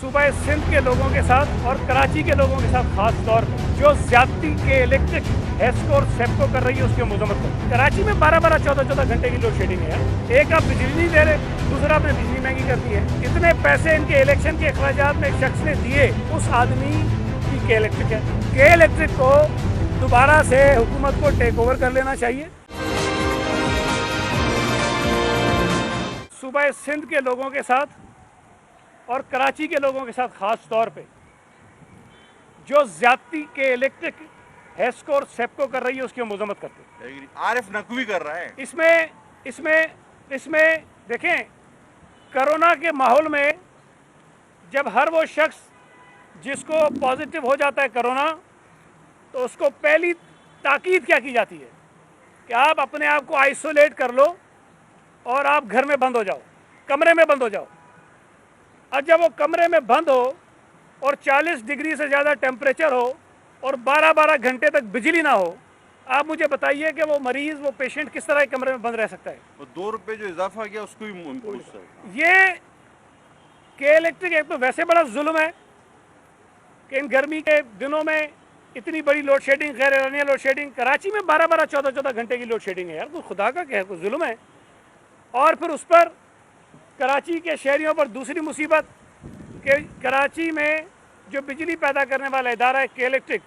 सूबे सिंध के लोगों के साथ और कराची के लोगों के साथ खास तौर पर जो ज्यादती के इलेक्ट्रिक हेस्को और सेप्को कर रही है उसकी मजम्मत कर। कराची में 12-12, 14-14 घंटे की लोड शेडिंग है। एक आप बिजली नहीं दे रहे, दूसरा आपने बिजली महंगी कर दी है। इतने पैसे इनके इलेक्शन के अखराजात में एक शख्स ने दिए, उस आदमी की के इलेक्ट्रिक है। के इलेक्ट्रिक को दोबारा से हुकूमत को टेक ओवर कर लेना चाहिए। सूबे सिंध के लोगों के साथ और कराची के लोगों के साथ खास तौर पे जो ज्यादती के इलेक्ट्रिक हेस्को और सेप्को कर रही है उसकी हम मजम्मत करते हैं। आरिफ नकवी कर रहा है। इसमें देखें, कोरोना के माहौल में जब हर वो शख्स जिसको पॉजिटिव हो जाता है कोरोना, तो उसको पहली ताकीद क्या की जाती है कि आप अपने आप को आइसोलेट कर लो और आप घर में बंद हो जाओ, कमरे में बंद हो जाओ। और जब वो कमरे में बंद हो और 40 डिग्री से ज़्यादा टेम्परेचर हो और 12-12 घंटे तक बिजली ना हो, आप मुझे बताइए कि वो मरीज़, वो पेशेंट किस तरह के कमरे में बंद रह सकता है। वो 2 रुपये जो इजाफा किया उसको भी ये के इलेक्ट्रिक एक तो वैसे बड़ा जुल्म है कि इन गर्मी के दिनों में इतनी बड़ी लोड शेडिंग, गैर एलानिया लोड शेडिंग। कराची में 12-12, 14-14 घंटे की लोड शेडिंग है यार, तो खुदा का क्या है, कोई जुल्म है। और फिर उस पर कराची के शहरियों पर दूसरी मुसीबत कि कराची में जो बिजली पैदा करने वाला इदारा है के इलेक्ट्रिक,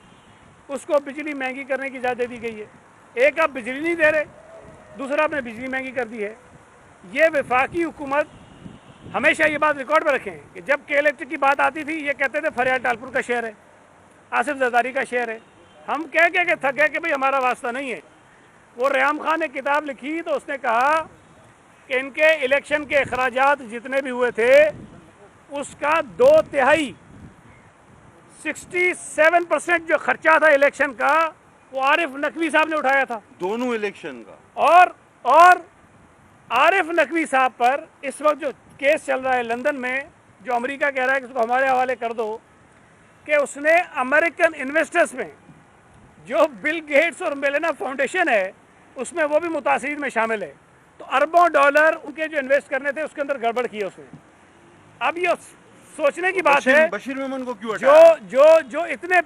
उसको बिजली महंगी करने की इजाज़त दी गई है। एक आप बिजली नहीं दे रहे, दूसरा आपने बिजली महंगी कर दी है। ये वफाकी हुकूमत, हमेशा ये बात रिकॉर्ड में रखें कि जब के इलेक्ट्रिक की बात आती थी ये कहते थे फरियाद टालपुर का शहर है, आसिफ जरदारी का शहर है। हम कह के थक गए कि भाई हमारा वास्ता नहीं है। वो रेहाम खान ने किताब लिखी तो उसने कहा कि इनके इलेक्शन के अखराजात जितने भी हुए थे उसका 2/3 67% जो खर्चा था इलेक्शन का, वो आरिफ नकवी साहब ने उठाया था, दोनों इलेक्शन का। और आरिफ नकवी साहब पर इस वक्त जो केस चल रहा है लंदन में, जो अमेरिका कह रहा है कि उसको हमारे हवाले कर दो, कि उसने अमेरिकन इन्वेस्टर्स में जो बिल गेट्स और मेलेना फाउंडेशन है उसमें वो भी मुतासिरीन में शामिल है। तो अरबों डॉलर उनके जो इन्वेस्ट करने थे उसके अंदर गड़बड़ की है उसने। अब ये सोचने की बात है बशीर मेमन को क्यों हटाया? जो इतने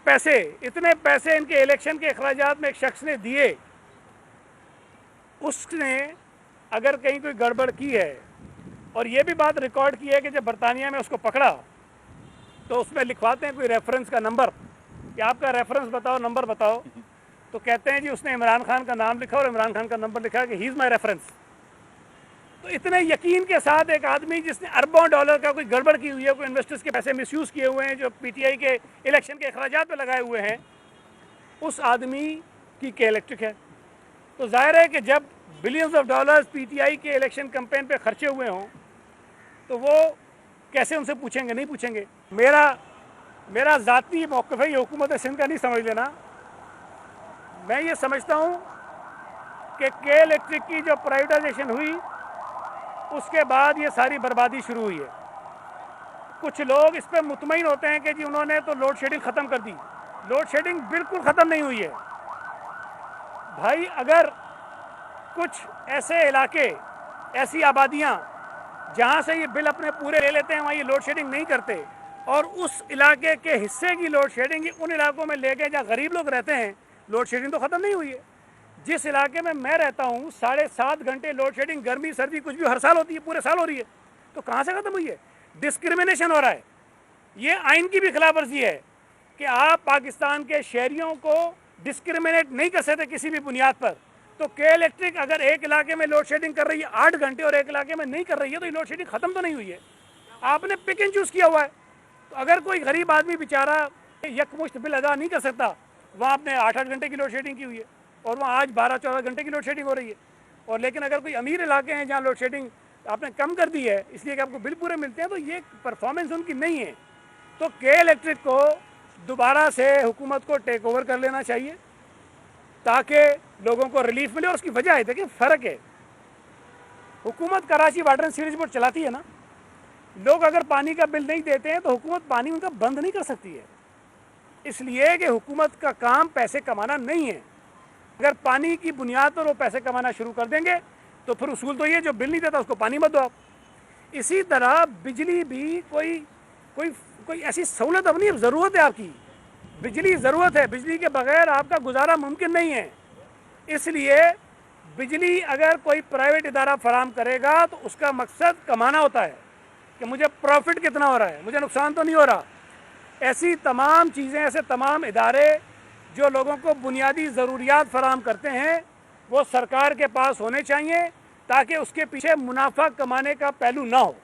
पैसे इनके इलेक्शन के अखराजात में एक शख्स ने दिए, उसने अगर कहीं कोई गड़बड़ की है, और ये भी बात रिकॉर्ड की है कि जब बरतानिया में उसको पकड़ा तो उसमें लिखवाते हैं कोई रेफरेंस का नंबर कि आपका रेफरेंस बताओ, नंबर बताओ, तो कहते हैं जी उसने इमरान खान का नाम लिखा और इमरान खान का नंबर लिखा कि ही इज़ माई रेफरेंस। तो इतने यकीन के साथ एक आदमी जिसने अरबों डॉलर का कोई गड़बड़ की हुई है, कोई इन्वेस्टर्स के पैसे मिसयूज़ किए हुए हैं जो पीटीआई के इलेक्शन के अखराजात पे लगाए हुए हैं, उस आदमी की के इलेक्ट्रिक है। तो जाहिर है कि जब बिलियंस ऑफ डॉलर्स पीटीआई के इलेक्शन कैंपेन पे खर्चे हुए हों तो वो कैसे उनसे पूछेंगे? नहीं पूछेंगे। मेरा ज़ाती मौक़िफ़ है, ये हुकूमत सिंध का नहीं समझ लेना। मैं ये समझता हूँ कि के इलेक्ट्रिक की जो प्राइवेटाइजेशन हुई उसके बाद ये सारी बर्बादी शुरू हुई है। कुछ लोग इस पर मुतमईन होते हैं कि जी उन्होंने तो लोड शेडिंग ख़त्म कर दी। लोड शेडिंग बिल्कुल ख़त्म नहीं हुई है भाई। अगर कुछ ऐसे इलाके, ऐसी आबादियाँ जहाँ से ये बिल अपने पूरे ले लेते हैं, वहाँ ये लोड शेडिंग नहीं करते, और उस इलाके के हिस्से की लोड शेडिंग उन इलाकों में ले गए जहाँ गरीब लोग रहते हैं, लोड शेडिंग तो ख़त्म नहीं हुई है। जिस इलाके में मैं रहता हूँ 7.5 घंटे लोड शेडिंग, गर्मी सर्दी कुछ भी हर साल होती है, पूरे साल हो रही है। तो कहाँ से ख़त्म हुई है? डिस्क्रिमिनेशन हो रहा है। ये आइन की भी खिलाफ वर्जी है कि आप पाकिस्तान के शहरियों को डिस्क्रिमिनेट नहीं कर सकते किसी भी बुनियाद पर। तो के इलेक्ट्रिक अगर एक इलाके में लोड शेडिंग कर रही है 8 घंटे और एक इलाके में नहीं कर रही है, तो ये लोड शेडिंग ख़त्म तो नहीं हुई है। आपने पिक एंड चूज़ किया हुआ है। तो अगर कोई गरीब आदमी बेचारा यकमुश्त बिल अदा नहीं कर सकता, वहाँ आपने 8-8 घंटे की लोड शेडिंग की हुई है और वहाँ आज 12-14 घंटे की लोड शेडिंग हो रही है। और लेकिन अगर कोई अमीर इलाके हैं जहाँ लोड शेडिंग आपने कम कर दी है इसलिए कि आपको बिल पूरे मिलते हैं, तो ये परफॉर्मेंस उनकी नहीं है। तो के इलेक्ट्रिक को दोबारा से हुकूमत को टेक ओवर कर लेना चाहिए ताकि लोगों को रिलीफ मिले। और उसकी वजह है, देखिए फ़र्क है, हुकूमत Karachi water and sewerage board चलाती है ना, लोग अगर पानी का बिल नहीं देते हैं तो हुकूमत पानी उनका बंद नहीं कर सकती है, इसलिए कि हुकूमत का काम पैसे कमाना नहीं है। अगर पानी की बुनियाद पर वो पैसे कमाना शुरू कर देंगे तो फिर उसूल तो ये जो बिल नहीं देता उसको पानी मत दो आप। इसी तरह बिजली भी कोई कोई ऐसी सहूलत अब नहीं, ज़रूरत है आपकी, बिजली ज़रूरत है, बिजली के बगैर आपका गुजारा मुमकिन नहीं है। इसलिए बिजली अगर कोई प्राइवेट इदारा फराम करेगा तो उसका मकसद कमाना होता है कि मुझे प्रॉफिट कितना हो रहा है, मुझे नुकसान तो नहीं हो रहा। ऐसी तमाम चीज़ें, ऐसे तमाम इदारे जो लोगों को बुनियादी ज़रूरियात फराम करते हैं वो सरकार के पास होने चाहिए ताकि उसके पीछे मुनाफा कमाने का पहलू ना हो।